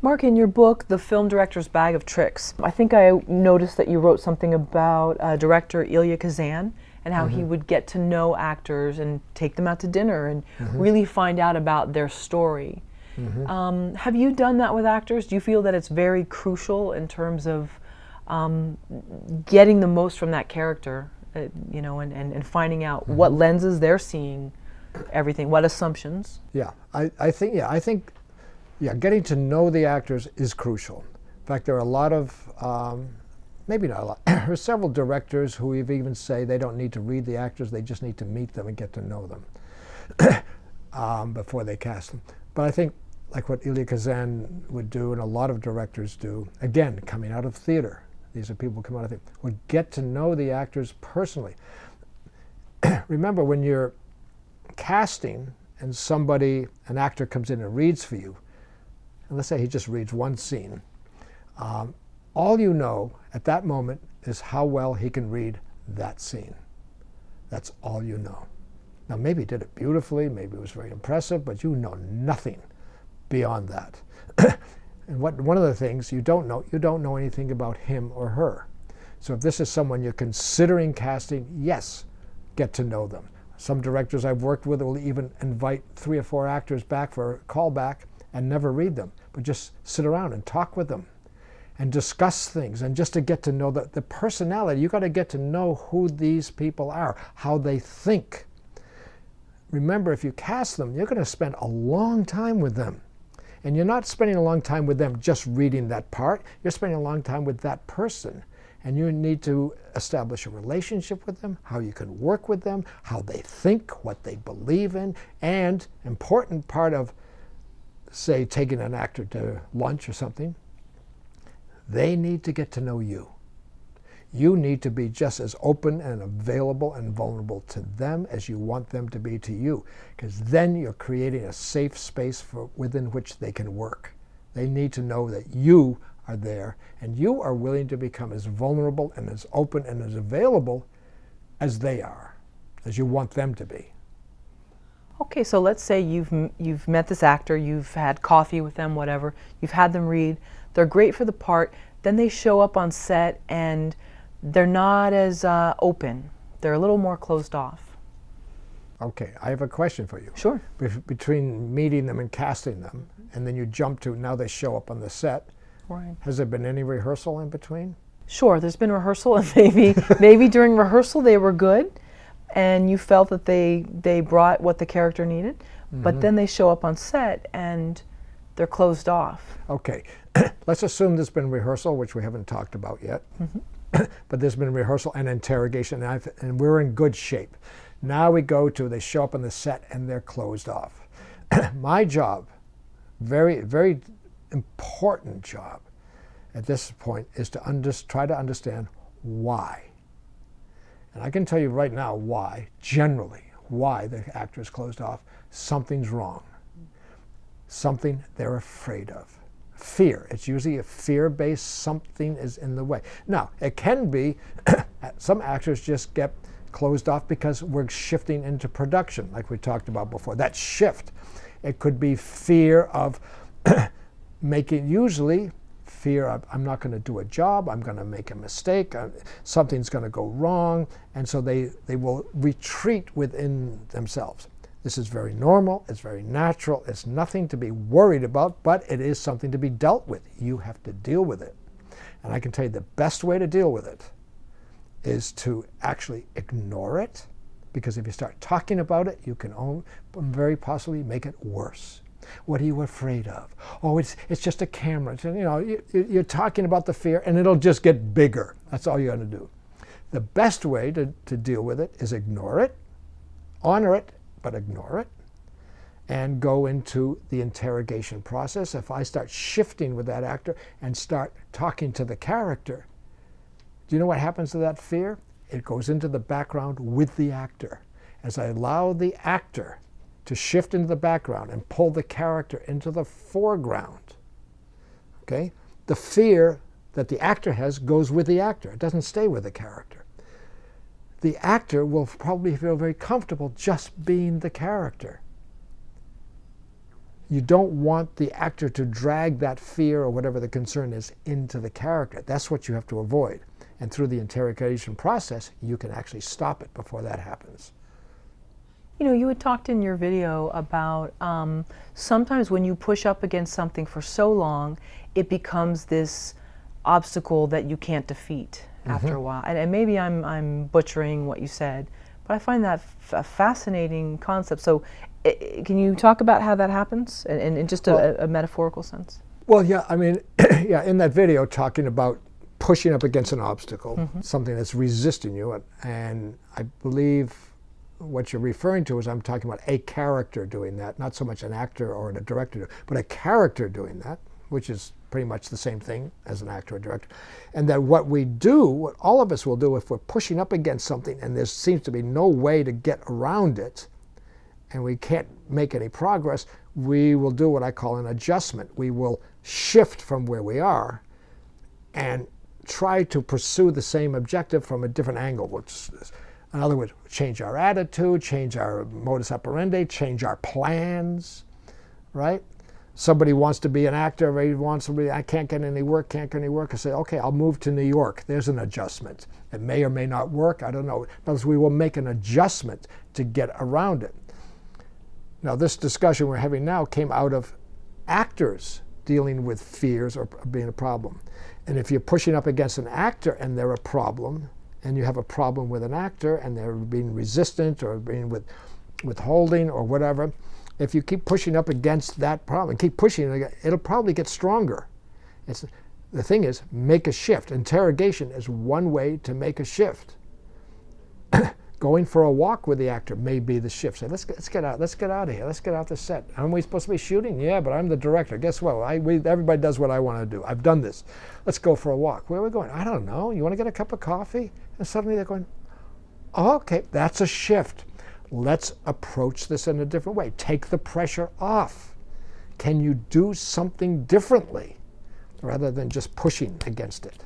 Mark, in your book, The Film Director's Bag of Tricks, I think I noticed that you wrote something about director Elia Kazan and how he would get to know actors and take them out to dinner and really find out about their story. Have you done that with actors? Do you feel that it's very crucial in terms of getting the most from that character, you know, and finding out what lenses they're seeing everything, what assumptions? Yeah, I think getting to know the actors is crucial. In fact, there are a lot of, maybe not a lot, there are several directors who even say they don't need to read the actors, they just need to meet them and get to know them before they cast them. But I think, like what Elia Kazan would do, and a lot of directors do, again, coming out of theater, these are people who come out of theater, would get to know the actors personally. Remember, when you're casting and an actor comes in and reads for you, and let's say he just reads one scene, all you know at that moment is how well he can read that scene. That's all you know. Now, maybe he did it beautifully, maybe it was very impressive, but you know nothing beyond that. And one of the things you don't know anything about him or her. So if this is someone you're considering casting, yes, get to know them. Some directors I've worked with will even invite 3 or 4 actors back for a callback and never read them, but just sit around and talk with them and discuss things, and just to get to know the personality. You got to get to know who these people are, how they think. Remember, if you cast them, you're going to spend a long time with them. And you're not spending a long time with them just reading that part. You're spending a long time with that person. And you need to establish a relationship with them, how you can work with them, how they think, what they believe in, and important part of, say, taking an actor to lunch or something, they need to get to know you. You need to be just as open and available and vulnerable to them as you want them to be to you, because then you're creating a safe space within which they can work. They need to know that you are there and you are willing to become as vulnerable and as open and as available as they are, as you want them to be. Okay, so let's say you've met this actor, you've had coffee with them, whatever, you've had them read, they're great for the part, then they show up on set and they're not as open. They're a little more closed off. Okay, I have a question for you. Sure. Between meeting them and casting them, and then you jump to now they show up on the set, right. Has there been any rehearsal in between? Sure, there's been rehearsal, and maybe during rehearsal they were good, and you felt that they brought what the character needed, but then they show up on set and they're closed off. Okay, let's assume there's been rehearsal, which we haven't talked about yet. But there's been rehearsal and interrogation, and we're in good shape. Now we go to, they show up on the set and they're closed off. My job, very, very important job at this point, is to try to understand why. And I can tell you right now why, generally, why the actor is closed off. Something's wrong. Something they're afraid of. Fear. It's usually a fear-based, something is in the way. Now, it can be, some actors just get closed off because we're shifting into production, like we talked about before. That shift. It could be fear of usually fear of, I'm not going to do a job, I'm going to make a mistake, something's going to go wrong, and so they will retreat within themselves. This is very normal, it's very natural, it's nothing to be worried about, but it is something to be dealt with. You have to deal with it. And I can tell you the best way to deal with it is to actually ignore it, because if you start talking about it, you can very possibly make it worse. What are you afraid of? Oh, it's just a camera. You know, you're talking about the fear, and it'll just get bigger. That's all you got to do. The best way to deal with it is ignore it, honor it, but ignore it, and go into the interrogation process. If I start shifting with that actor and start talking to the character, do you know what happens to that fear? It goes into the background with the actor. As I allow the actor to shift into the background and pull the character into the foreground, okay? The fear that the actor has goes with the actor. It doesn't stay with the character. The actor will probably feel very comfortable just being the character. you don't want the actor to drag that fear or whatever the concern is into the character. That's what you have to avoid. And through the interrogation process, you can actually stop it before that happens. You know, you had talked in your video about sometimes when you push up against something for so long, it becomes this obstacle that you can't defeat after a while. And maybe I'm butchering what you said, but I find that a fascinating concept. So can you talk about how that happens in just a metaphorical sense? Well, yeah, I mean, yeah, in that video talking about pushing up against an obstacle, something that's resisting you, and I believe what you're referring to is I'm talking about a character doing that, not so much an actor or a director, but a character doing that, which is pretty much the same thing as an actor or director. And that what we do, what all of us will do if we're pushing up against something and there seems to be no way to get around it, and we can't make any progress, we will do what I call an adjustment. We will shift from where we are and try to pursue the same objective from a different angle, which is, in other words, change our attitude, change our modus operandi, change our plans, right? Somebody wants to be an actor, he wants to be, I can't get any work, I say, okay, I'll move to New York. There's an adjustment. It may or may not work, I don't know. But we will make an adjustment to get around it. Now, this discussion we're having now came out of actors dealing with fears or being a problem. And if you're pushing up against an actor and they're a problem, and you have a problem with an actor and they're being resistant or being withholding or whatever, if you keep pushing up against that problem, keep pushing, it'll probably get stronger. The thing is, make a shift. Interrogation is one way to make a shift. Going for a walk with the actor may be the shift. Say, let's get out of here. Let's get out the set. Aren't we supposed to be shooting? Yeah, but I'm the director. Guess what? Everybody does what I want to do. I've done this. Let's go for a walk. Where are we going? I don't know. You want to get a cup of coffee? And suddenly they're going, oh, okay, that's a shift. Let's approach this in a different way. Take the pressure off. Can you do something differently rather than just pushing against it?